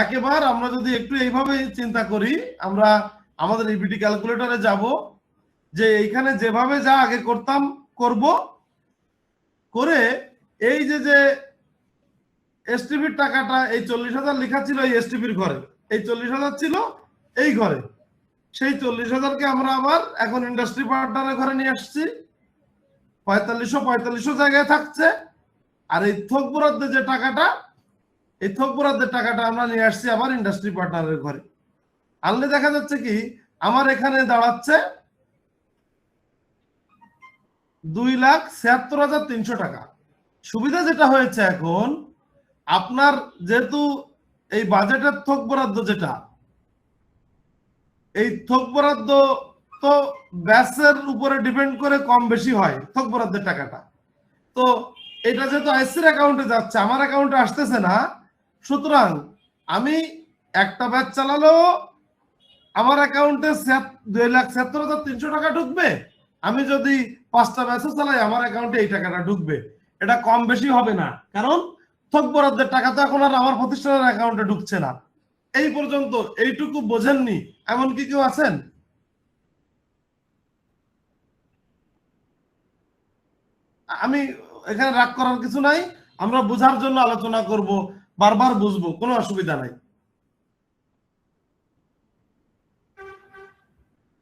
একেবারে আমরা যদি একটু এইভাবে চিন্তা করি, আমরা আমাদের ইবিটি ক্যালকুলেটরে যাব, যে এইখানে যেভাবে যা আগে করতাম করব, করে এই যে এসটিপির টাকাটা এই 40,000 লেখা ছিল এই এসটিপির ঘরে, এই 40,000 ছিল এই ঘরে, সেই 40,000কে আমরা আবার এখন ইন্ডাস্ট্রি পার্টনারের ঘরে নিয়ে আসছি। 4500 জায়গায় থাকছে। আর এই থোক বরাদ্দের যে টাকাটা, এই থোক বরাদ্দের টাকাটা আমরা নিয়ে আসছি আবার ইন্ডাস্ট্রি পার্টনারের ঘরে। আনলে দেখা যাচ্ছে কি আমার এখানে দাঁড়াচ্ছে 2,76,300 টাকা। সুবিধা যেটা হয়েছে এখন, আপনার যেহেতু এই বাজেটের থোক বরাদ্দ যেটা, এই থোক বরাদ্দ তো ব্যাসের উপরে ডিপেন্ড করে কম বেশি হয় থোক বরাদ্দের টাকাটা। তো এটা যেহেতু আইসির অ্যাকাউন্টে যাচ্ছে, আমার অ্যাকাউন্টে আসতেছে না, সুতরাং আমি একটা ব্যাচ চালালেও আমার অ্যাকাউন্টে 2,76,300 টাকা ঢুকবে। আমি যদি 5টা ব্যাচও চালাই আমার অ্যাকাউন্টে এই টাকাটা ঢুকবে। এটা কম বেশি হবে না, কারণ থোক বরাদ্দের টাকা তো এখন আর আমার প্রতিষ্ঠানের অ্যাকাউন্টে ঢুকছে না। এই পর্যন্ত এইটুকু বোঝেননি এমন কি কেউ আছেন? আমি এখানে রাগ করার কিছু নাই, আমরা বোঝার জন্য আলোচনা করব, বারবার বুঝবো, কোনো অসুবিধা নাই।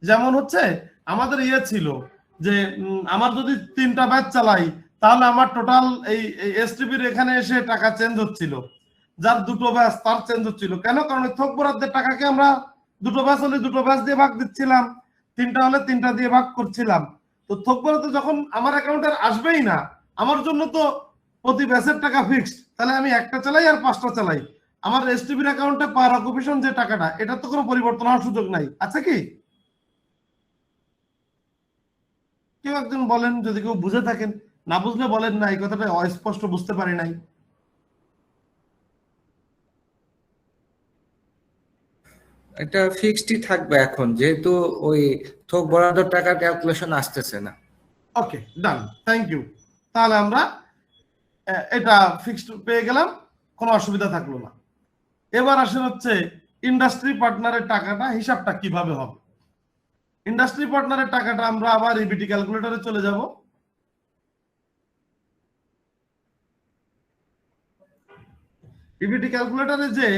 যেমন হচ্ছে আমাদের ইয়ে ছিল যে আমার যদি 3টা ব্যাচ চালাই তাহলে আমার টোটাল এই এসটিপির এখানে এসে টাকা চেঞ্জ হচ্ছিল, যার 2টো ব্যাচ তার চেঞ্জ হচ্ছিল। কেন? কারণ থোক বরাদ্দের টাকাকে আমরা 2টো ব্যাচ হলে 2টো ব্যাচ দিয়ে ভাগ দিচ্ছিলাম, 3টা হলে 3টা দিয়ে ভাগ করছিলাম। তো থোক বরাদ্দ যখন আমার অ্যাকাউন্টে আসবেই না, আমার জন্য তো প্রতি ব্যাচের টাকা ফিক্সড, তাহলে আমি একটা চালাই আর 5টা চালাই, আমার এসটিপির অ্যাকাউন্টে পার অকুপেশন যে টাকাটা, এটা তো কোনো পরিবর্তন হওয়ার সুযোগ নাই। আচ্ছা কি কেউ একজন বলেন, যদি কেউ বুঝে থাকেন, না বুঝলে বলেন না, এই কথাটা অস্পষ্ট বুঝতে পারি নাই। এটা ফিক্সডই থাকবে এখন, যেহেতু ওই থোক বরাদ্দর টাকার ক্যালকুলেশন আসতেছে না। ওকে, ডান, থ্যাংক ইউ। তাহলে আমরা এটা ফিক্সড পেয়ে গেলাম, কোনো অসুবিধা থাকলো না। এবার আসেন হচ্ছে ইন্ডাস্ট্রি পার্টনারের টাকাটা হিসাবটা কিভাবে হবে। ইন্ডাস্ট্রি পার্টনারের টাকাটা আমরা আবার ইবিটি ক্যালকুলেটরে চলে যাব। ইবিটি ক্যালকুলেটরে যে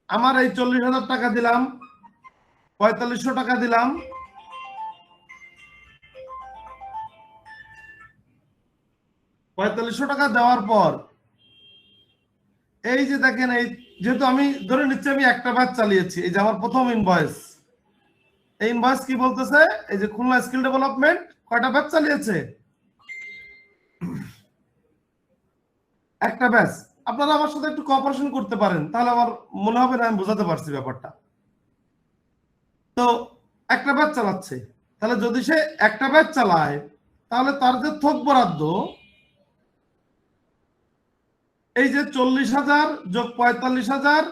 আমার এই 40,000 টাকা দিলাম, 4500 টাকা দিলাম, 4500 টাকা দেওয়ার পর এই যে দেখেন, এই যেহেতু আমি ধরে নিচ্ছি আমি একটা ব্যাচ চালিয়েছি, এই যে আমার প্রথম ইনভয়েস, এই ইনভয়েস কি বলতেছে, এই যে খুলনা স্কিল ডেভেলপমেন্ট কয়টা ব্যাচ চালিয়েছে? একটা ব্যাচ। আপনারা আমার সাথে একটু কোঅপারেশন করতে পারেন, তাহলে আমার মনে হবে না আমি বোঝাতে পারছি ব্যাপারটা। তো একটা ব্যাচ চালাচ্ছে, তাহলে যদি সে একটা ব্যাচ চালায় তাহলে তার যে থোক বরাদ্দ, এই যে 40,000 যোগ 45,000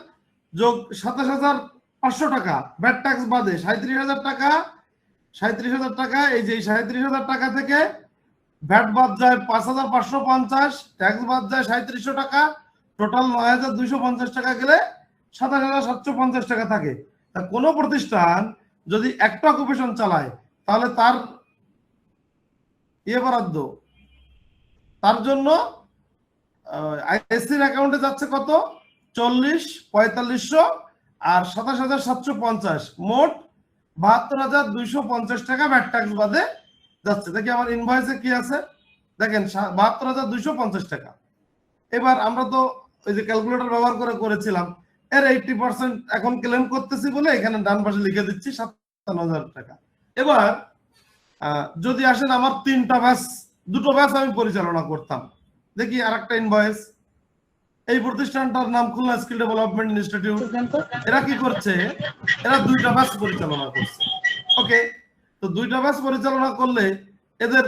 যোগ 27,500 টাকা ভ্যাট ট্যাক্স বাদে 37,000 টাকা, 37,000 টাকা, এই যে 37,000 টাকা থেকে ভ্যাট বাদ যায় 5,550, ট্যাক্স বাদ যায় 3700 টাকা, টোটাল 9,250 টাকা গেলে 27,750 টাকা থাকে। তা কোনো প্রতিষ্ঠান যদি একটা অকুপেশন চালায় তাহলে তার ইয়ে বরাদ্দ, তার জন্য আইএসসির অ্যাকাউন্টে যাচ্ছে কত? 40, 4500 আর 27,750, মোট 72,250 টাকা ভ্যাট ট্যাক্স বাদে যাচ্ছে। দেখি আমার ইনভয়েসে কি আছে, দেখেন 72,250 টাকা। এবার আমরা তো ওই যে ক্যালকুলেটর ব্যবহার করে করেছিলাম, এর 80% এখন ক্লেম করতেছি বলে এখানে ডান পাশে লিখে দিচ্ছি 57,000 টাকা। এবার যদি আসেন আমার 3টা ব্যাচ, 2টো ব্যাচ আমি পরিচালনা করতাম, দেখি আর একটা ইনভয়েস, এই প্রতিষ্ঠানটার নাম খুলনা স্কিল ডেভেলপমেন্ট ইনস্টিটিউট। এরা কি করছে? এরা 2টা ব্যাচ পরিচালনা করছে। ওকে, তো 2টা ব্যাচ পরিচালনা করলে এদের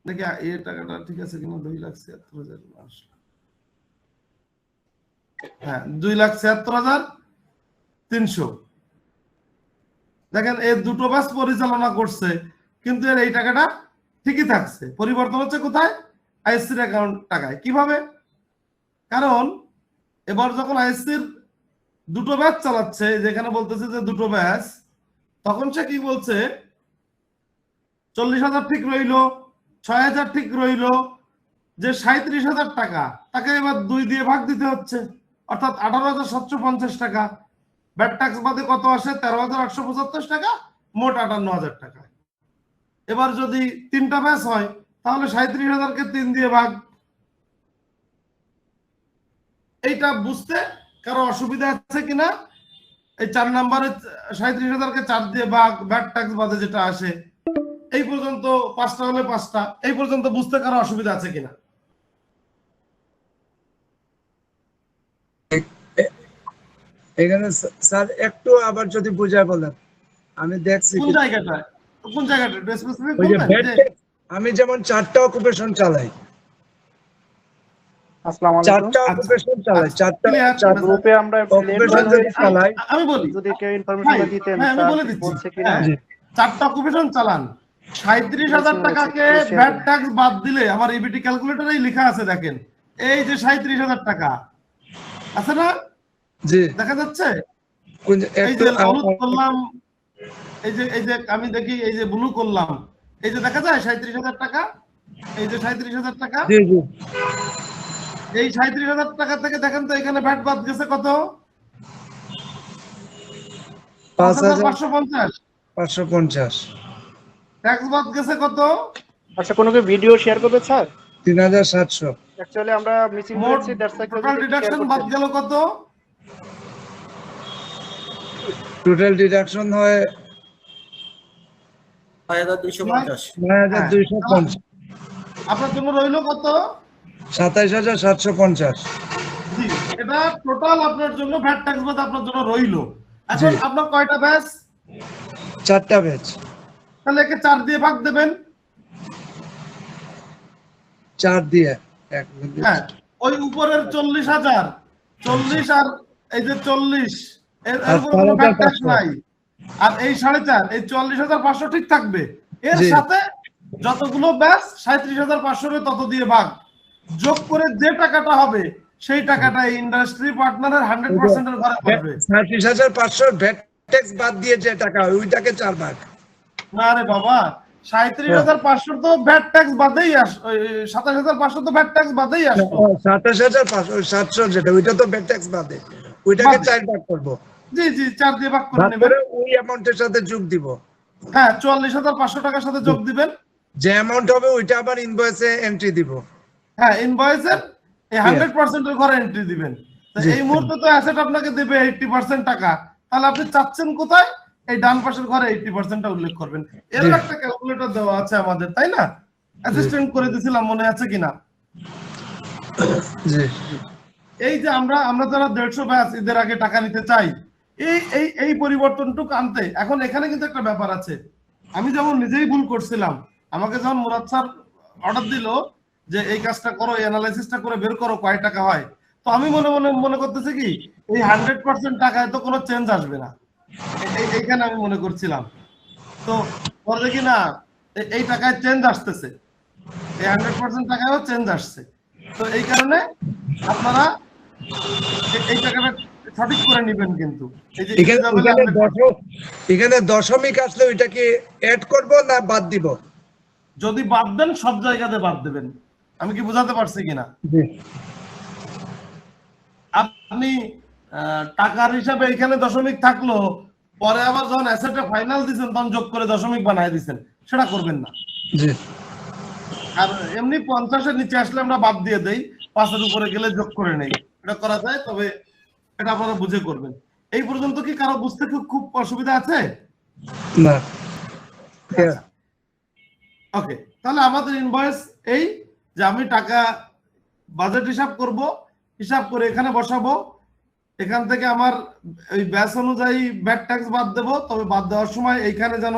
দেখি এই টাকাটা ঠিক আছে কিনা, 2,76,000 আসলো। হ্যাঁ, 2,76,300। দেখেন এই 2টো ব্যাচ পরিচালনা করছে, কিন্তু এর এই টাকাটা ঠিকই থাকছে। পরিবর্তন হচ্ছে কোথায়? আইএসসির অ্যাকাউন্ট টাকায়। কিভাবে? কারণ এবার যখন আইএসসির দুটো ব্যাচ চালাচ্ছে, যেখানে বলতেছে যে দুটো ব্যাচ, তখন সে কি বলছে 40,000 ঠিক রইলো, 6,000 ঠিক রইলো, যে 37,000 টাকা তাকে এবার 2 দিয়ে ভাগ দিতে হচ্ছে, অর্থাৎ 18,750 টাকা। ব্যাট ট্যাক্স বাদে কত আসে? 13,875 টাকা, মোট 58,000 টাকা। এবার যদি 3টা ব্যাচ হয় তাহলে 37,000-কে 3 দিয়ে ভাগ। এইটা বুঝতে কারো অসুবিধা আছে কিনা? এই 4 নম্বরে 37,000-কে 4 দিয়ে ভাগ, ব্যাট ট্যাক্স বাদে যেটা আসে, এই পর্যন্ত 5টা হলে 5টা, এই পর্যন্ত বুঝতে কারো অসুবিধা আছে কিনা? এখানে স্যার একটু আবার যদি বুঝায় বলেন, আমি দেখছি কোন জায়গাটা একটু স্পেসিফিক ওই যে বলবেন? ব্যাড ট্যাক্স, আমি যেমন 4টা অকুপেশন চালাই, আসসালামু আলাইকুম। 4টা অকুপেশন চালাই, 4টা গ্রুপে আমরা অকুপেশন যদি চালাই, আমি বলি, যদি কেউ ইনফরমেশন দিতেন হ্যাঁ, আমি স্যার বলে দিচ্ছি। বলছে কিনা। হ্যাঁ, 4টা অকুপেশন চালান, 37,000 টাকাকে ব্যাট ট্যাক্স বাদ দিলে, আমার ইবিটি ক্যালকুলেটরেই লেখা আছে, দেখেন এই যে 37,000 টাকা আছে না, জি দেখা যাচ্ছে? কোন এই যে হলুদ করলাম, এই যে আমি দেখি, এই যে ব্লু করলাম, এই যে দেখা যায় 37,000 টাকা, এই যে 37,000 টাকা। জি জি এই 37,000 টাকা থেকে দেখেন তো এখানে ভ্যাট বাদ গেছে কত? 5,550। 5,550। ট্যাক্স বাদ গেছে কত? আচ্ছা, কোনো কি ভিডিও শেয়ার করবে স্যার? 3,700। অ্যাকচুয়ালি আমরা মিসিং মোট করেছি, দ্যাটস ওয়াই টোটাল ডিডাকশন বাদ গেল কত? টোটাল ডিডাকশন হয় 6,250। 9,250। আপনার জন্য রইলো কত? 27,750। জি, এটা টোটাল আপনার জন্য ভ্যাট ট্যাক্স বাদ আপনার জন্য রইলো। এখন জি। আপনার কয়টা ব্যাচ? 4টা ব্যাচ, তাহলে একে 4 দিয়ে ভাগ দেবেন। 4 দিয়ে 1 মিনিট। হ্যাঁ, ওই উপরের 40,000, 40 আর এই যে 40, এর উপর কোনো ভ্যাট ট্যাক্স নাই। আর এই 4.5, এই 44,500 ঠিক থাকবে। এর জি। সাথে যতগুলো ব্যাচ 37,500 তত দিয়ে ভাগ, যোগ করে যে টাকাটা হবে সেই টাকাটা ইন্ডাস্ট্রি পার্টনারের 100% এর ঘরে পড়বে। 37,500 ভ্যাট ট্যাক্স বাদ দিয়ে যে টাকা হয় ওইটাকে 4 ভাগ। না রে বাবা, 37,500 তো ভ্যাট ট্যাক্স বাদেই 27,500 তো ভ্যাট ট্যাক্স বাদেই আসতো। 27,500, 700 যেটা ওইটা তো ভ্যাট ট্যাক্স বাদে, ওইটাকে বাদে। 4 ভাগ করব। জি জি, 4 দিয়ে ভাগ করে ভাগ নেবেন। করে ওই অ্যামাউন্টের সাথে যোগ দিব। হ্যাঁ, 44,500 টাকার সাথে যোগ দিবেন। যে অ্যামাউন্ট হবে ওইটা আবার ইনভয়েসে এন্ট্রি দিব। হ্যাঁ, ইনভয়েসের এই 100% এর ঘরে এন্ট্রি দিবেন। তো জি। এই মুহূর্তে তো অ্যাসেট আপনাকে দেবে 80% টাকা, তাহলে আপনি চাচ্ছেন কোথায়? এই ডান পাশের ঘরে 80%টা উল্লেখ করবেন। এর জি। একটা ক্যালকুলেটর দেওয়া আছে আমাদের, তাই না? অ্যাসিস্ট্যান্ট করে দিয়েছিলাম, মনে আছে কিনা? জি এই যে আমরা যারা 150 ব্যাচ ঈদের আগে টাকা নিতে চাই, এই পরিবর্তনটুকু আনতে, এখন এখানে কিন্তু একটা ব্যাপার আছে। আমি যেমন নিজেই ভুল করছিলাম, আমাকে যখন মুরাদ স্যার অর্ডার দিল যে এই কাজটা করো, এই অ্যানালাইসিসটা করে বের করো কয় টাকা হয়, তো আমি মনে করতেছি কি এই 100% টাকায় তো কোনো চেঞ্জ আসবে না, এইখানে আমি মনে করছিলাম। তো পরে দেখি না, এই টাকায় চেঞ্জ আসতেছে, এই 100% টাকায়ও চেঞ্জ আসছে। তো এই কারণে আপনারা এই টাকাটা সঠিক করে নেবেন। কিন্তু এই যে এখানে দশমিক আসলে ওইটাকে অ্যাড করব না বাদ দিব? যদি বাদ দেন সব জায়গাতে বাদ দেবেন। আমি কি বোঝাতে পারছি কিনা? আপনি টাকার হিসাবে এখানে দশমিক থাকলো, পরে আবার যখন অ্যাসেটে ফাইনাল দিবেন তখন যোগ করে দশমিক বানায় দিবেন, সেটা করবেন না। জি। আর এমনি 50-এর নিচে আসলে আমরা বাদ দিয়ে দেই, 5-এর উপরে গেলে যোগ করে নেই, এটা করা যায়। তবে এটা আপনারা বুঝে করবেন। এই পর্যন্ত কি কারো বুঝতে খুব অসুবিধা আছে? না। ওকে, তাহলে আমাদের ইনভয়েস এই যে আমি টাকা বাজেট হিসাব করব, হিসাব করে এখানে বসাবো, এখান থেকে আমার এই ব্যাচ অনুযায়ী ব্যাট ট্যাক্স বাদ দেব। তবে বাদ দেওয়ার সময় এইখানে যেন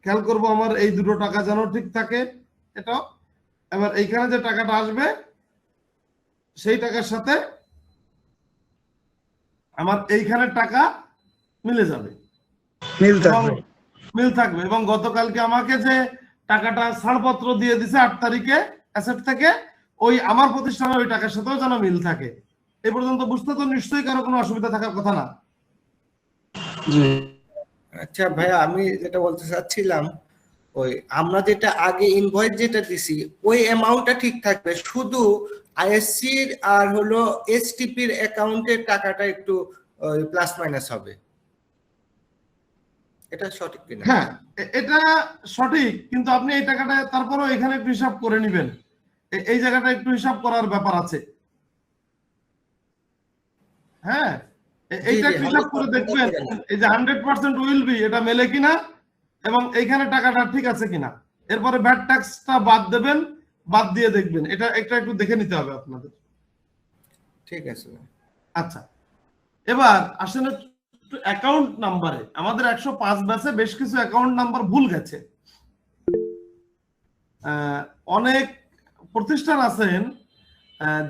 খেয়াল করব আমার এই দুটো টাকা যেন ঠিক থাকে। এটা এবার এইখানে যে টাকাটা আসবে সেই টাকার সাথে আমার এইখানে টাকা মিলে যাবে, মিল থাকবে। এবং গতকালকে আমাকে যে টাকাটা ছাড়পত্র দিয়ে দিছে 8 তারিখে অ্যাসেট থেকে, ওই আমার প্রতিষ্ঠানের ওই টাকার সাথেও যেন মিল থাকে। এই পর্যন্ত বুঝতে তো নিশ্চয়ই কারো কোনো অসুবিধা থাকার কথা না। আচ্ছা ভাইয়া, আমি যেটা বলতে চাচ্ছিলাম, ওই আমরা যেটা আগে ইনভয়েস যেটা দিছি ওই অ্যামাউন্টটা ঠিক থাকবে, শুধু আইএসসির আর হলো এসটিপির অ্যাকাউন্টের টাকাটা একটু প্লাস মাইনাস হবে, এটা সঠিক কিনা? হ্যাঁ, এটা সঠিক, কিন্তু আপনি এই টাকাটা তারপরেও এখানে একটু হিসাব করে নেবেন। এই জায়গাটা একটু হিসাব করার ব্যাপার আছে। হ্যাঁ, এইটা একটু হিসাব করে দেখবেন, এই যে 100% উইল বি এটা মেলে কিনা এবং এইখানে টাকাটা ঠিক আছে কিনা। এরপরে ভ্যাট ট্যাক্সটা বাদ দেবেন, বাদ দিয়ে দেখবেন। এটা একটু দেখে নিতে হবে আপনাদের। ঠিক আছে। আচ্ছা, এবার আসলে অ্যাকাউন্ট নাম্বারে আমাদের 105 ব্যাচে বেশ কিছু অ্যাকাউন্ট নাম্বার ভুল গেছে। অনেক প্রতিষ্ঠান আছেন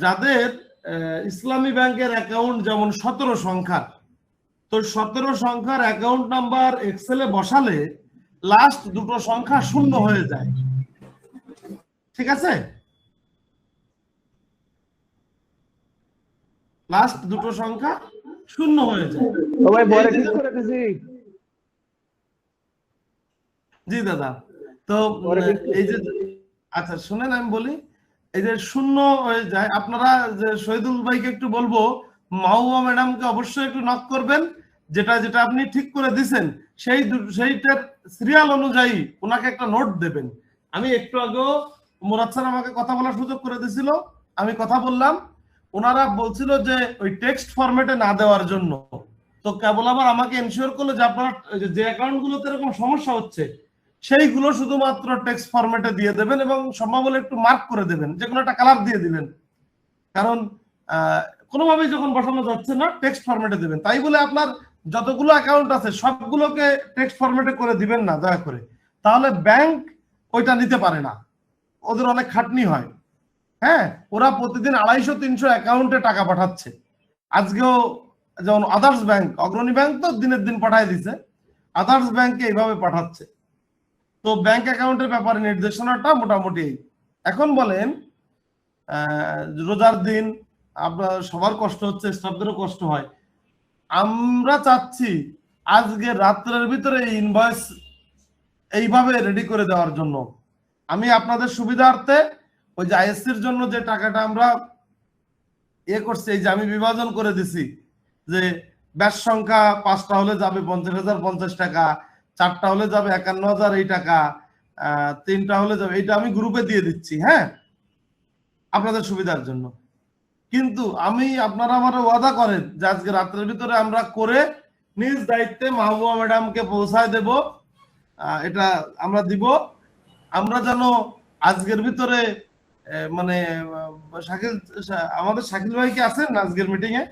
যাদের ইসলামী ব্যাংকের অ্যাকাউন্ট যেমন 17 সংখ্যার, তো 17 সংখ্যার অ্যাকাউন্ট নাম্বার এক্সেলে বসালে লাস্ট দুটো সংখ্যা শূন্য হয়ে যায়। ঠিক আছে, লাস্ট দুটো সংখ্যা শূন্য হয়ে যায়। জি দাদা, তো এই যে আচ্ছা শুনেন আমি বলি, এই যে শূন্য হয়ে যায়, আপনারা যে শহীদুল ভাইকে একটু বলবো মাহবুবা ম্যাডামকে অবশ্যই একটু নক করবেন, যেটা যেটা আপনি ঠিক করে দিছেন সেইটার সিরিয়াল অনুযায়ী ওনাকে একটা নোট দেবেন। আমি একটু আগেও মুরাদ স্যার আমাকে কথা বলার সুযোগ করে দিছিল, আমি কথা বললাম, ওনারা বলছিল যে ওই টেক্সট ফরম্যাটে না দেওয়ার জন্য। তো কেবল আবার আমাকে এনশিওর করলো যে আপনারা যে অ্যাকাউন্টগুলোতে এরকম সমস্যা হচ্ছে সেইগুলো শুধুমাত্র টেক্সট ফরম্যাটে দিয়ে দেবেন এবং সম্ভব হলে একটু মার্ক করে দেবেন, যে কোনো একটা কালার দিয়ে দিবেন, কারণ কোনোভাবেই যখন বসানো যাচ্ছে না টেক্সট ফরম্যাটে দেবেন। তাই বলে আপনার যতগুলো অ্যাকাউন্ট আছে সবগুলোকে টেক্সট ফরম্যাটে করে দিবেন না দয়া করে, তাহলে ব্যাংক ওইটা নিতে পারে না, ওদের অনেক খাটনি হয়। হ্যাঁ, ওরা প্রতিদিন 250-300 অ্যাকাউন্টে টাকা পাঠাচ্ছে। আজকেও যেমন আদার্স ব্যাংক, অগ্রণী ব্যাংক তো দিনের দিন পাঠায় দিছে, আদার্স ব্যাংকে এইভাবে পাঠাচ্ছে। তো ব্যাংক অ্যাকাউন্টের ব্যাপারে নির্দেশনাটা মোটামুটি। এখন বলেন রোজার দিন আপনার সবার কষ্ট হচ্ছে, স্টাফদেরও কষ্ট হয়, আমরা চাচ্ছি আজকে রাত্রের ভিতরে ইনভয়েস এইভাবে রেডি করে দেওয়ার জন্য। আমি আপনাদের সুবিধার্থে ওই যে আইএসসির জন্য যে টাকাটা আমরা করছি, এই যে আমি বিভাজন করে দিছি, যে ব্যাচ সংখ্যা 5টা হলে যাবে 50,050 টাকা, 4টা হলে যাবে 51,000 এই টাকা, 3টা হলে যাবে, এইটা আমি গ্রুপে দিয়ে দিচ্ছি। হ্যাঁ, আপনাদের সুবিধার জন্য। কিন্তু আপনারা আমার ওয়াদা করেন যে আজকে রাত্রের ভিতরে আমরা করে নিজ দায়িত্বে মাহবুবা ম্যাডামকে পৌঁছায় দেব, এটা আমরা দিব। আমরা যেন আজকের ভিতরে মানে আমাদের শাকিল ভাই কি আছেন আজকের মিটিং এ?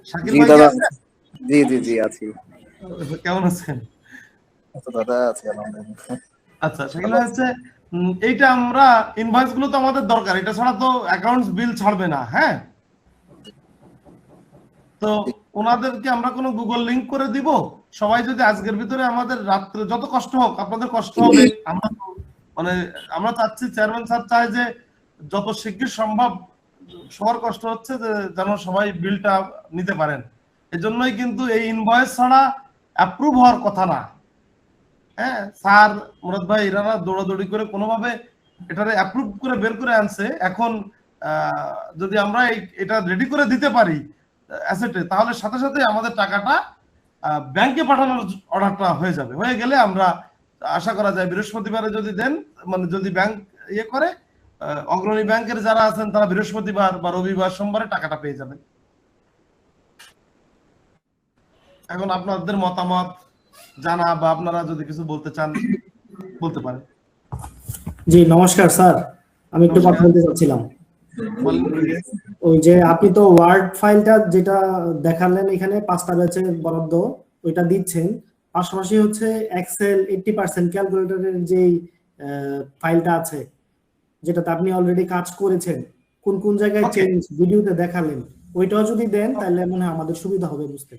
শাকিল ভাই কি আছেন? জি জি জি আছি। কেমন আছেন? দাদা আছি আলহামদুলিল্লাহ। আচ্ছা, শাকিল ভাই হচ্ছে এইটা আমরা ইনভয়েস গুলো তো আমাদের দরকার, এটা ছাড়া তো অ্যাকাউন্টস বিল ছাড়বে না। হ্যাঁ, তো ওনাদেরকে আমরা কোনো গুগল লিংক করে দিব, সবাই যদি আজকের ভিতরে আমাদের রাত্রে যত কষ্ট হোক, আপনাদের কষ্ট হবে, আমরা মানে আমরা চাচ্ছি, চেয়ারম্যান স্যার চায় যে যত শীঘ্র সম্ভব, সবার কষ্ট হচ্ছে যে যেন সবাই বিলটা নিতে পারেন। এজন্যই কিন্তু এই ইনভয়েস ছাড়া অ্যাপ্রুভ হওয়ার কথা না। হ্যাঁ, স্যার মুরাদ ভাই এরা দৌড়াদৌড়ি করে কোনোভাবে এটারে অ্যাপ্রুভ করে বের করে আনছে। এখন যদি আমরা এটা রেডি করে দিতে পারি অ্যাসেটে, তাহলে সাথে সাথে আমাদের টাকাটা ব্যাংকে পাঠানোর অর্ডারটা হয়ে যাবে। হয়ে গেলে আমরা আশা করা যায় বৃহস্পতিবারে যদি দেন, মানে যদি ব্যাংক করে, অগ্রণী ব্যাংকের যারা আছেন তারা বৃহস্পতিবার বা রবিবার সোমবারে টাকাটা পেয়ে যাবেন। এখন আপনাদের মতামত জানা বা আপনারা যদি কিছু বলতে চান বলতে পারেন। জি নমস্কার স্যার, আমি একটু কথা বলতে চাচ্ছিলাম। ওই যে আপনি তো ওয়ার্ড ফাইলটা যেটা দেখালেন এখানে 5টা ব্যাচের বরাদ্দ ওইটা দিচ্ছেন, পাশাপাশি হচ্ছে এক্সেল 80% ক্যালকুলেটরের যে ফাইলটা আছে যেটাতে আপনি অলরেডি কাজ করেছেন, কোন কোন জায়গায় চেঞ্জ ভিডিওতে দেখালেন, ওইটাও যদি দেন তাহলে মনে হয় আমাদের সুবিধা হবে বুঝতে।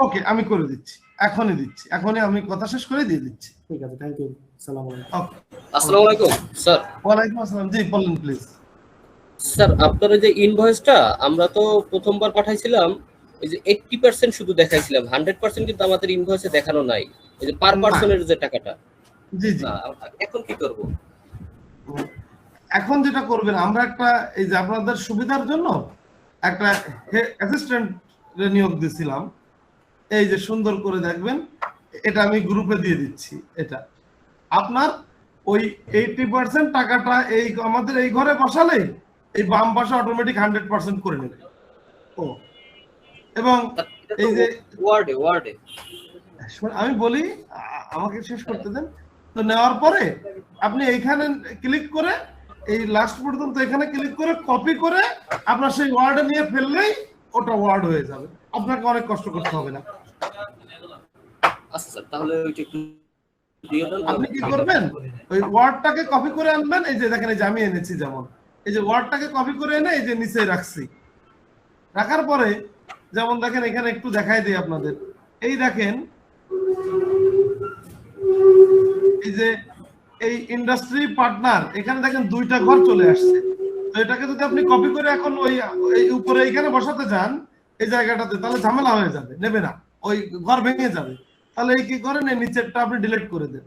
ওকে, আমি করে দিচ্ছি, এখনই দিচ্ছি, এখনই আমি কথা শেষ করে দিয়ে দিচ্ছি। ঠিক আছে, থ্যাংক ইউ। আসসালামু আলাইকুম। ওকে, আসসালামু আলাইকুম স্যার। ওয়ালাইকুম আসসালাম। জি বলুন প্লিজ। স্যার আপনার যে ইনভয়েসটা আমরা তো প্রথমবার পাঠাইছিলাম, এই যে 80% শুধু দেখাইছিলাম, 100% কিন্তু আমাদের ইনভয়েসে দেখানো নাই, এই যে পার পারসনের যে টাকাটা। জি জি, এখন কি করব? এখন যেটা করবেন, আমরা একটা এই যে আপনাদের সুবিধার জন্য একটা অ্যাসিস্ট্যান্ট নিয়োগ দিয়েছিলাম, এই যে সুন্দর করে দেখবেন, এটা আমি গ্রুপে দিয়ে দিচ্ছি। এটা আপনার ওই 80% টাকাটা এই আমাদের এই ঘরে বসালে এই বাম পাশে অটোমেটিক 100% করে নেবে। ও, এবং এই যে ওয়ার্ডে আমি বলি, আমাকে শেষ করতে দেন। তো নেওয়ার পরে আপনি এইখানে ক্লিক করে এই লাস্ট পর্যন্ত এখানে ক্লিক করে কপি করে আপনার সেই ওয়ার্ডে নিয়ে ফেললেই ওটা ওয়ার্ড হয়ে যাবে, আপনাকে অনেক কষ্ট করতে হবে না। আচ্ছা স্যার, তাহলে ওইটা একটু দিয়ে দেন। আপনি কি করবেন, ওই ওয়ার্ডটাকে কপি করে আনবেন। এই যে দেখেন, এই যে আমি এনেছি, যেমন এই যে ওয়ার্ডটাকে কপি করে এনে এই যে নিচে রাখছি। রাখার পরে যেমন দেখেন, এখানে একটু দেখাই দিই আপনাদের। এই দেখেন, এই যে এই ইন্ডাস্ট্রি পার্টনার, এখানে দেখেন 2টা ঘর চলে আসছে। তো এটাকে যদি আপনি কপি করে এখন ওই উপরে এইখানে বসাতে যান এই জায়গাটাতে, তাহলে ঝামেলা হয়ে যাবে, নেবে না, ওই ঘর ভেঙে যাবে। তাহলে এই কি করেন, এই নিচেরটা আপনি ডিলিট করে দেন।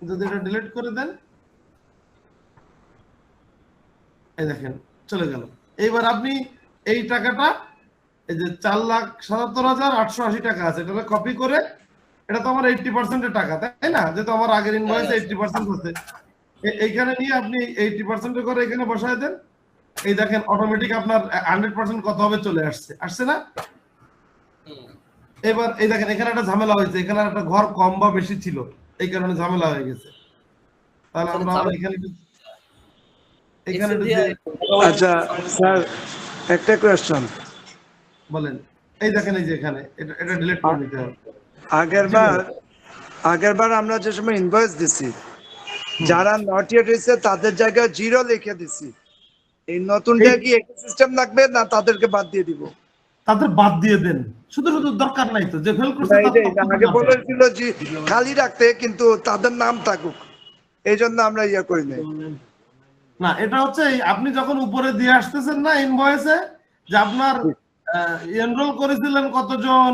যদি এটা ডিলিট করে দেন, এই দেখেন চলে গেল। এইবার আপনি এই টাকাটা, এই যে 4,77,880 টাকা আছে, এটা কপি করে, এটা তো আমার 80% এর টাকা, তাই না? যেহেতু আমার আগের ইনভয়েসে 80% আছে, এইখানে নিয়ে আপনি 80% করে এখানে বসায় দেন। এই দেখেন অটোমেটিক আপনার 100% কত হবে চলে আসছে না? এবার এই দেখেন, এখানে একটা ঝামেলা হয়েছে, এখানে একটা ঘর কম বা বেশি ছিল, এই কারণে ঝামেলা হয়ে গেছে। তাহলে আমরা এখানে আচ্ছা স্যার, একটা কোয়েশ্চন। বলেন। এই দেখেন, এই যে এখানে এটা ডিলিট করে দিতে হবে। আগেরবার আমরা যে সময় ইনভয়েস দিছি, যারা নট ইয়েট হয়েছে তাদের জায়গায় 0 লিখে দিছি। এই নতুনটা কি একই সিস্টেম লাগবে না তাদেরকে বাদ দিয়ে দিব? তাদের বাদ দিয়ে দেন, শুধু দরকার নাই তো, যে ফেল করছে আগে বলেছিল যে খালি রাখতে, কিন্তু তাদের নাম থাকুক, এই জন্য আমরা ইয়ে করি নাই। না, এটা হচ্ছে আপনি যখন উপরে দিয়ে আসতেছেন না ইনভয়েসে, যে আপনার এনরোল করেছিলেন কতজন,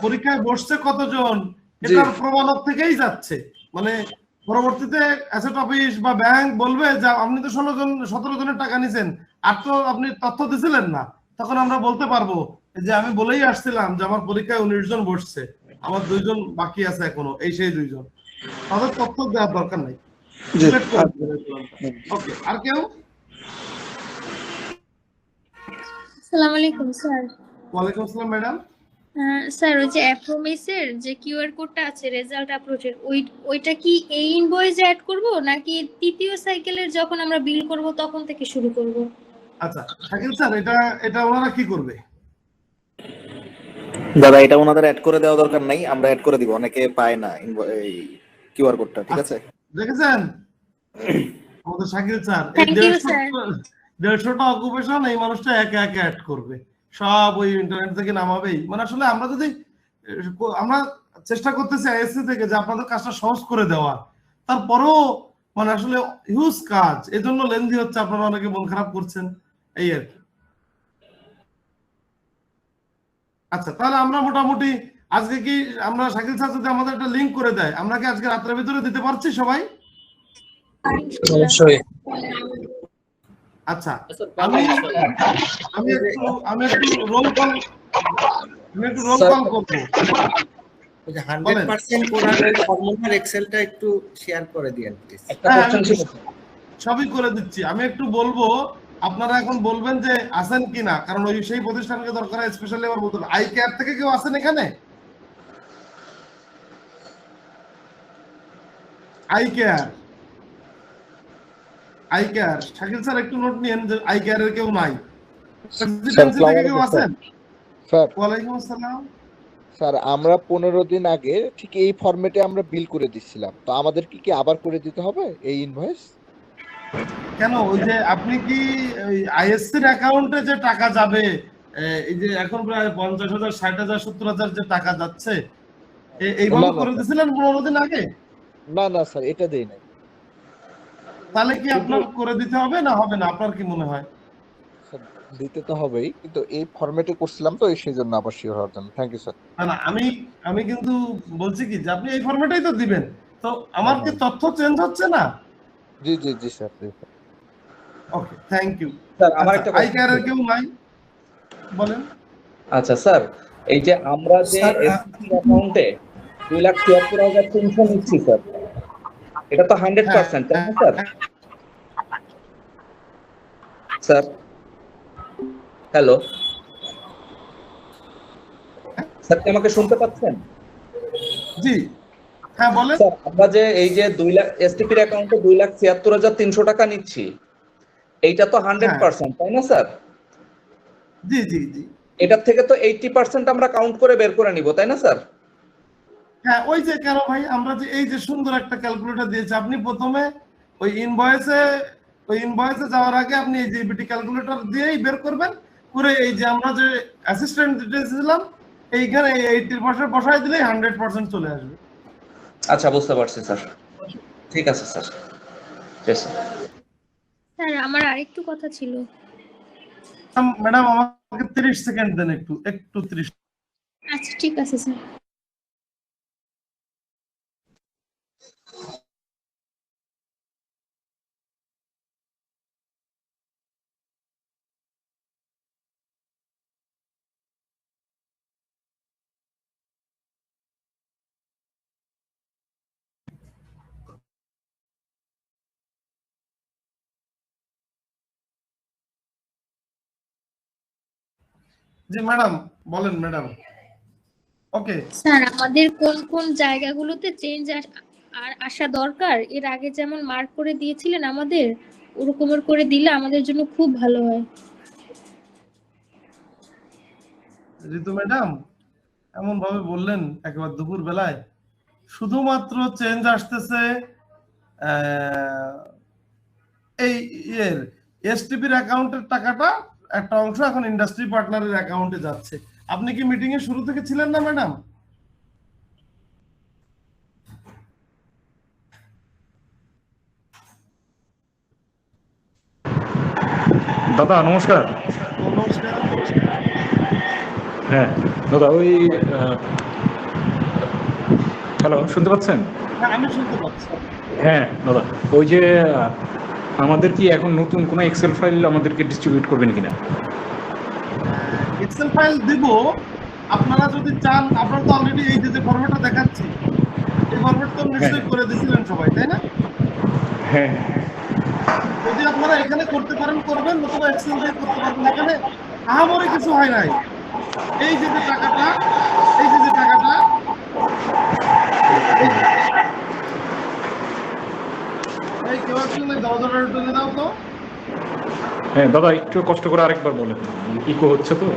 পরীক্ষায় বসছে কতজন, এটার প্রমাণক থেকেই যাচ্ছে। মানে পরবর্তীতে অ্যাসেট অফিস বা ব্যাংক বলবে যে আপনি তো 17 জনের টাকা নিছেন, আর তো আপনি তথ্য দিছিলেন না, তখন আমরা বলতে পারবো যে আমি বলেই আসছিলাম যে আমার পরীক্ষায় 19 জন বসছে, আমার 2 জন বাকি আছে এখনো, এই সেই 2 জন, তাদের তথ্য দেওয়ার দরকার নাই। ওকে, আর কেউ? আসসালামু আলাইকুম স্যার। ওয়ালাইকুম আসসালাম ম্যাডাম। স্যার, ওই যে অ্যাপ্রোমিসের যে কিউআর কোডটা আছে রেজাল্ট আপলোডের, ওইটা কি এই ইনভয়েসে অ্যাড করব নাকি তৃতীয় সাইকেলের যখন আমরা বিল করব তখন থেকে শুরু করব? আচ্ছা শাকিল স্যার, এটা ওনারা কি করবে? দাদা এটা ওনাদের অ্যাড করে দেওয়া দরকার নাই, আমরা অ্যাড করে দিব, অনেকে পায় না এই কিউআর কোডটা, ঠিক আছে? দেখেছেন আমাদের শাকিল স্যার, এই 150টা অকুপেশন এই মানুষটা একা অ্যাড করবে, সব ওই ইন্টারনেট থেকে নামাবেই। মানে আসলে আমরা চেষ্টা করতেছি আইএসসি থেকে যে আপনাদের কাজটা সহজ করে দেওয়া, তারপরেও মানে আসলে হিউজ কাজ, এজন্য লেন্দি হচ্ছে, আপনারা অনেকে মন খারাপ করছেন, এই আর কি। আচ্ছা, তাহলে আমরা মোটামুটি আজকে কি আমরা শাকিল স্যার যদি আমাদের একটা লিংক করে দেয়, আমরা কি আজকে রাতের ভিতরে দিতে পারছি সবাই? অবশ্যই। আচ্ছা, আমি একটু রোল কল করব। 100% করার ফর্মুলার এক্সেলটা একটু শেয়ার করে দিয়েন প্লিজ। সবই করে দিচ্ছি, আমি একটু বলবো, আপনারা এখন বলবেন যে আসেন কিনা, কারণ ওই সেই প্রতিষ্ঠানকে দরকার হয়, স্পেশালি আবার বলতে আই কেয়ার থেকে কেউ আসেন এখানে? আই কেয়ার শাকিল স্যার একটু নোট নিয়েন যে আই কেয়ারের কেউ নাই। কেউ আছেন? স্যার ওয়ালাইকুম আসসালাম। স্যার, আমরা 15 দিন আগে ঠিক এই ফরম্যাটে আমরা বিল করে দিচ্ছিলাম, তো আমাদের কি আবার করে দিতে হবে এই ইনভয়েস? কেন ওই যে আপনি কি ওই আইএসসির অ্যাকাউন্টে যে টাকা যাবে, এই যে এখন প্রায় 50,000, 60,000, 70,000 যে টাকা যাচ্ছে, এইভাবে না, করে না। দিয়েছিলেন 15 দিন আগে? না না স্যার, এটা দেই নাই। তাহলে কি আপনার করে দিতে হবে না হবে না, আপনার কি মনে হয়? স্যার, দিতে তো হবেই, কিন্তু এই ফরম্যাটে করছিলাম তো, সেই জন্য আবার শিওর হওয়ার জন্য। Thank you sir. না না, আমি কিন্তু বলছি কি যে আপনি এই ফরম্যাটেই তো দিবেন, তো আমার কি তথ্য চেঞ্জ হচ্ছে না? জি জি জি স্যার, জি sir. Okay, thank you. Sir আমার একটা আই কেয়ারের কেউ নাই, বলেন। আচ্ছা স্যার, এই যে আমরা যে স্যার, এসসি অ্যাকাউন্টে 2,76,300 নিচ্ছি স্যার, এটা তো 100%, তাই না স্যার? স্যার হ্যালো স্যার, কি আমাকে শুনতে পাচ্ছেন? জি, হ্যাঁ বলেন। স্যার আমরা যে এই যে 2 লাখ এসটিপির অ্যাকাউন্টে 2,76,300 টাকা নিচ্ছি, এইটা তো 100%, তাই না স্যার? জি জি জি, এটার থেকে তো 80% আমরা কাউন্ট করে বের করে নিব, তাই না স্যার? হ্যাঁ ওই যে কেন ভাই, আমরা যে এই যে সুন্দর একটা ক্যালকুলেটর দিয়েছি, আপনি প্রথমে ওই ইনভয়েসে যাওয়ার আগে আপনি এই যে বিটি ক্যালকুলেটর দিয়েই বের করবেন, করে এই যে আমরা যে অ্যাসিস্ট্যান্ট ডিটেইলস দিলাম এইখানে 80% বসাই দিলেই 100% চলে আসবে। আচ্ছা, বুঝতে পারছি স্যার, ঠিক আছে স্যার। স্যার আমার আরেকটু কথা ছিল। ম্যাডাম আমাকে 30 সেকেন্ড দেন, একটু 30। আচ্ছা ঠিক আছে স্যার। জি ম্যাডাম, বলেন ম্যাডাম। ওকে স্যার আমাদের কোন কোন জায়গাগুলোতে চেঞ্জ আসা দরকার, এর আগে যেমন মার্ক করে দিয়েছিলেন আমাদের, ওরকমের করে দিলে আমাদের জন্য খুব ভালো হয়। ঋতু ম্যাডাম, এমন ভাবে বললেন একেবারে দুপুর বেলায়। শুধুমাত্র চেঞ্জ আসতেছে এই এসটিপির অ্যাকাউন্টের টাকাটা, একটা অংশ এখন ইন্ডাস্ট্রি পার্টনারের অ্যাকাউন্টে যাচ্ছে। আপনি কি মিটিং এর শুরু থেকে ছিলেন না ম্যাডাম? দাদা নমস্কার। নমস্কার। হ্যাঁ দাদা, ওই হ্যালো, শুনতে পাচ্ছেন? হ্যাঁ আমি শুনতে পাচ্ছি। হ্যাঁ দাদা, ওই যে আমাদের কি এখন নতুন কোনো এক্সেল ফাইল আমাদেরকে ডিস্ট্রিবিউট করবেন কিনা? এক্সেল ফাইল দিব, আপনারা যদি চান। আপনারা তো অলরেডি এই যে ফরম্যাটটা দেখাচ্ছি, এই ফরম্যাট তো নিশ্চয়ই করে দিয়েছিলেন সবাই, তাই না? হ্যাঁ, যদি আপনারা এখানে করতে পারেন করবেন, নতুবা এক্সেল দিয়ে করতে পারবেন। এখানে আহামরি কিছু হয় নাই। এই যে টাকাটা, এই যে টাকাটা, এই কেউ একজন দরজাটা টেনে দাও তো। হ্যাঁ দাদা, একটু কষ্ট করে আরেকবার বলেন, ইকো হচ্ছে তো।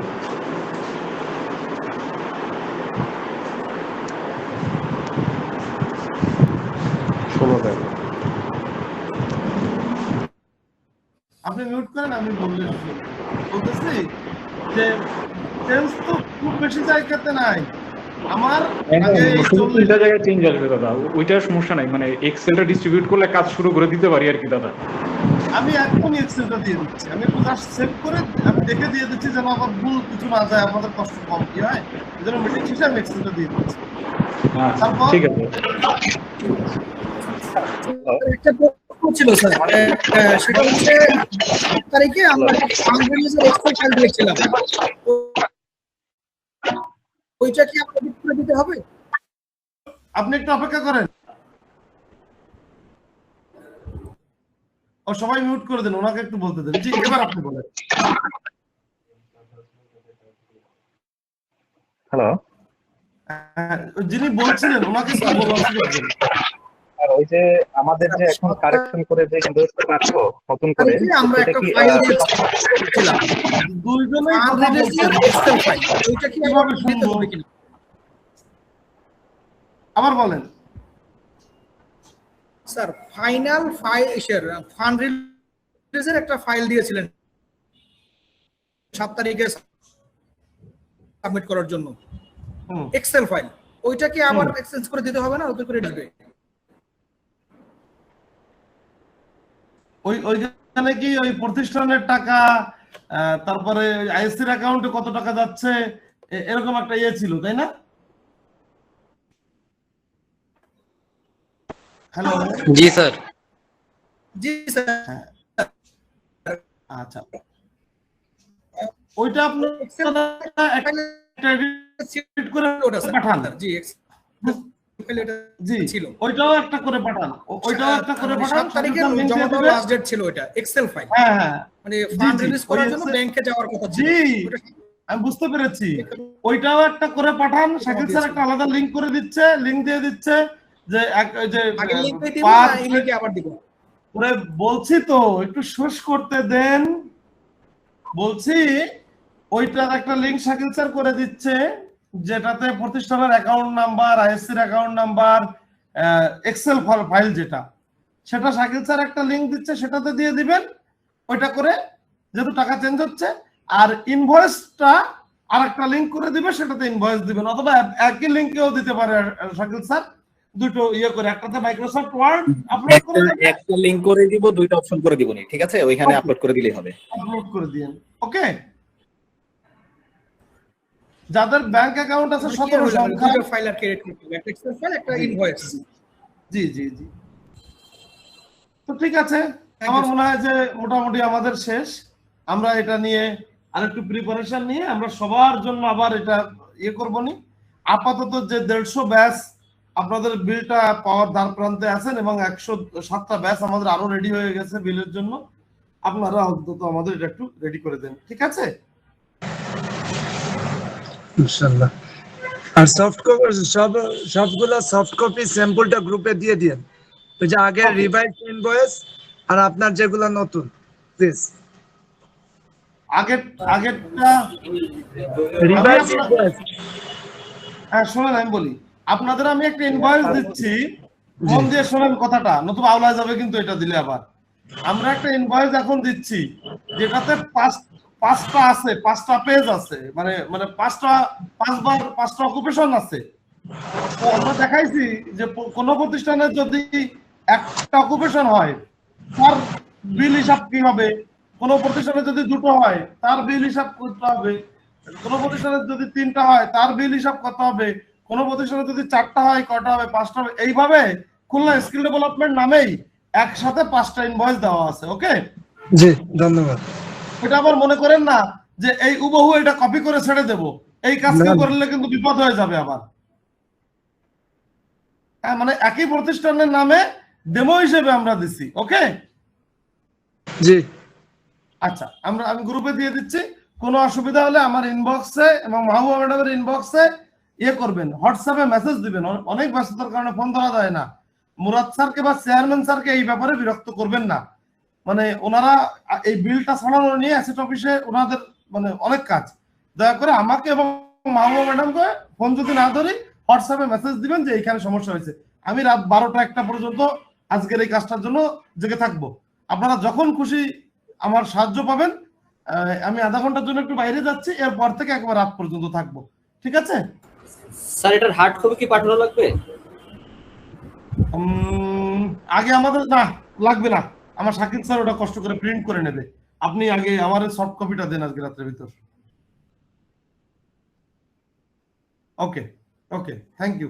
আপনি মিউট করেন, আমি বলতেছি যে চেঞ্জ তো খুব বেশি জায়গাতে নাই। আমার আগে শুধু 3টা জায়গায় চেঞ্জ আসবে দাদা, ওইটার সমস্যা নাই। মানে এক্সেলটা ডিস্ট্রিবিউট করলে কাজ শুরু করে দিতে পারি আর কি দাদা। আমি এখনই এক্সেলটা দিয়ে দিচ্ছি। আমি একটু জাস্ট সেভ করে আমি দেখে দিয়ে দিচ্ছি, যেন আবার ভুল কিছু না যায়, আমাদের কষ্ট কম কি হয়। এজন্য মিটিং শেষে আমি এক্সেলটা দিয়ে দিচ্ছি। তারপর ঠিক আছে। একটা প্রশ্ন ছিল স্যার, মানে সেটা হচ্ছে 7 তারিখে আমরা ফাংশনালিজের এক্সেল ফাইল দিয়েছিলাম, ওইটা কি আপনাদের করে দিতে হবে? আপনি একটু অপেক্ষা করেন। ও সবাই মিউট করে দেন, ওনাকে একটু বলতে দেন। জি এবার আপনি বলেন। হ্যালো, যিনি বলছিলেন ওনাকে একটু বলার সুযোগ দেন। আর ওই যে আমাদের যে এখন কারেকশন করে যে ইনভয়েসটা পাঠাবো নতুন করে, আমরা একটা ফাইল দিয়েছিলাম, দুইজনেই কথা বলছেন, এক্সেল ফাইল, ওইটা কি কিভাবে দিতে শুনবো? হবে কিনা? আবার বলেন। স্যার ফাইনাল ফান্ড রিলিজের একটা ফাইল দিয়েছিলেন 7 তারিখে সাবমিট করার জন্য, এক্সেল ফাইল, ওইটা কি আবার এক্সচেঞ্জ করে দিতে হবে না, নতুন করে দিবে? ওইখানে কি ওই প্রতিষ্ঠানের টাকা, তারপরে আইএসসির অ্যাকাউন্টে কত টাকা যাচ্ছে, এরকম একটা ইয়ে ছিল, তাই না? হ্যালো, জি স্যার। জি স্যার। আচ্ছা, ওইটা আপনি পাঠান। জি, ওইটাও একটা করে পাঠান, ওইটাও একটা করে পাঠান। 7 তারিখে জমা দেওয়ার লাস্ট ডেট ছিল ওইটা, এক্সেল ফাইল। হ্যাঁ, মানে ফান্ড রিলিজ করার জন্য ব্যাংকে যাওয়ার কথা ছিল। জি, আমি বুঝতে পেরেছি। ওইটাও একটা করে পাঠান। শাকিল স্যার একটা আলাদা লিংক করে দিচ্ছে, লিংক দিয়ে দিচ্ছে যে আগে লিংক দিয়ে দিব না, এই লিংকে আবার দিব। ওরে বলছি তো একটু শেষ করতে দেন। বলছি ওইটার একটা লিংক শাকিল স্যার করে দিচ্ছে, যেটাতে প্রতিষ্ঠানের অ্যাকাউন্ট নাম্বার, আইএসসির অ্যাকাউন্ট নাম্বার, এক্সেল ফাইল যেটা, সেটা শাকিল স্যার একটা লিংক দিচ্ছে, সেটাতে দিয়ে দিবেন। ওইটা করে যেহেতু টাকা চেঞ্জ হচ্ছে, আর ইনভয়েসটা আর একটা লিংক করে দিবে, সেটাতে ইনভয়েস দিবেন, অথবা একই লিংকেও দিতে পারে শাকিল স্যার। দুটো ইয়ে করে, একটাতে মাইক্রোসফট ওয়ার্ড আপলোড করে একটা লিংক করে দিব, দুইটা অপশন করে দিবনি, ঠিক আছে? ওইখানে আপলোড করে দিলেই হবে। আপলোড করে দিয়েন, ওকে? যাদের ব্যাংক অ্যাকাউন্ট আছে 17 সংখ্যা ফাইল আর ক্রিয়েট করতে হবে, একটা এক্সেল ফাইল, একটা ইনভয়েস। জি জি জি, তো ঠিক আছে। আমার মনে হয় যে মোটামুটি আমাদের শেষ। আমরা এটা নিয়ে আরেকটু প্রিপারেশন নিয়ে আমরা সবার জন্য আবার এটা ইয়ে করবো নি। আপাতত যে 150 ব্যাচ আপনাদের বিলটা পাওয়ার দ্বার প্রান্তে আছেন, এবং 107টা ব্যাচ আমাদের আরো রেডি হয়ে গেছে বিলের জন্য। আপনারা অন্তত আমাদের এটা একটু রেডি করে দেন, ঠিক আছে? ইনশাআল্লাহ। আর সফট কপি সবগুলো সফট কপি স্যাম্পলটা গ্রুপে দিয়ে দিন, ওই যে আগে রিভাইজ ইনভয়েস আর আপনার যেগুলো নতুন, প্লিজ। আগেরটা রিভাইজ ইনভয়েস। হ্যাঁ, শোনেন, আমি বলি আপনাদের, আমি একটা ইনভয়েস দিচ্ছি, মন দিয়ে শোনেন কথাটা, নতুবা আওলায় যাবে কিন্তু এটা দিলে আবার। আমরা একটা ইনভয়েস এখন দিচ্ছি, যেটাতে পাঁচটা আছে, 5টা পেজ আছে, মানে 5টা অকুপেশন আছে। তো আমরা দেখাইছি যে কোন প্রতিষ্ঠানে যদি একটা অকুপেশন হয় তার বিল হিসাব কি হবে, কোন প্রতিষ্ঠানে যদি 2টো হয় তার বিল হিসাব করতে হবে, কোন প্রতিষ্ঠানে যদি 3টা হয় তার বিল হিসাব কত হবে, কোন প্রতিষ্ঠানে যদি 4টা হয় কয়টা হবে, 5টা হবে। এইভাবে খুলনা স্কিল ডেভেলপমেন্ট নামেই একসাথে 5টা ইনভয়েস দেওয়া আছে, ওকে? জি, ধন্যবাদ। এটা আবার মনে করেন না যে এই হুবহু এটা কপি করে ছেড়ে দেব, এই কাজ করলে কিন্তু বিপদ হয়ে যাবে আবার। হ্যাঁ, মানে একই প্রতিষ্ঠানের নামে ডেমো হিসেবে আমরা দিছি, ওকে? জি, আচ্ছা, আমি গ্রুপে দিয়ে দিচ্ছি। কোনো অসুবিধা হলে আমার ইনবক্সে এবং মাহবুবা ম্যাডামের ইনবক্সে ইয়ে করবেন, হোয়াটসঅ্যাপে মেসেজ দিবেন। অনেক ব্যস্ততার কারণে ফোন ধরা যায় না। মুরাদ স্যারকে বা চেয়ারম্যান স্যারকে এই ব্যাপারে বিরক্ত করবেন না। মানে ওনারা এই বিলটা ছাড়ানো নিয়ে অ্যাসেট অফিসে ওনাদের মানে অনেক কাজ। দয়া করে আমাকে এবং মাহবুবা ম্যাডামকে ফোন যদি না ধরি, হোয়াটসঅ্যাপে মেসেজ দিবেন যে এইখানে সমস্যা হয়েছে। আমি রাত 12টা-1টা পর্যন্ত আজকের এই কাজটার জন্য জেগে থাকবো। আপনারা যখন খুশি আমার সাহায্য পাবেন। আমি আধা ঘন্টার জন্য একটু বাইরে যাচ্ছি, এরপর থেকে একবার রাত পর্যন্ত থাকবো, ঠিক আছে? স্যার, এটার হার্ড কপি কি পাঠানো লাগবে? আগে আমাদের না লাগবে না, আমার শাকিল স্যার ওটা কষ্ট করে প্রিন্ট করে নেবে। আপনি আগে আমার সফট কপিটা দেন আজকে রাতের ভিতর। ওকে ওকে, থ্যাংক ইউ।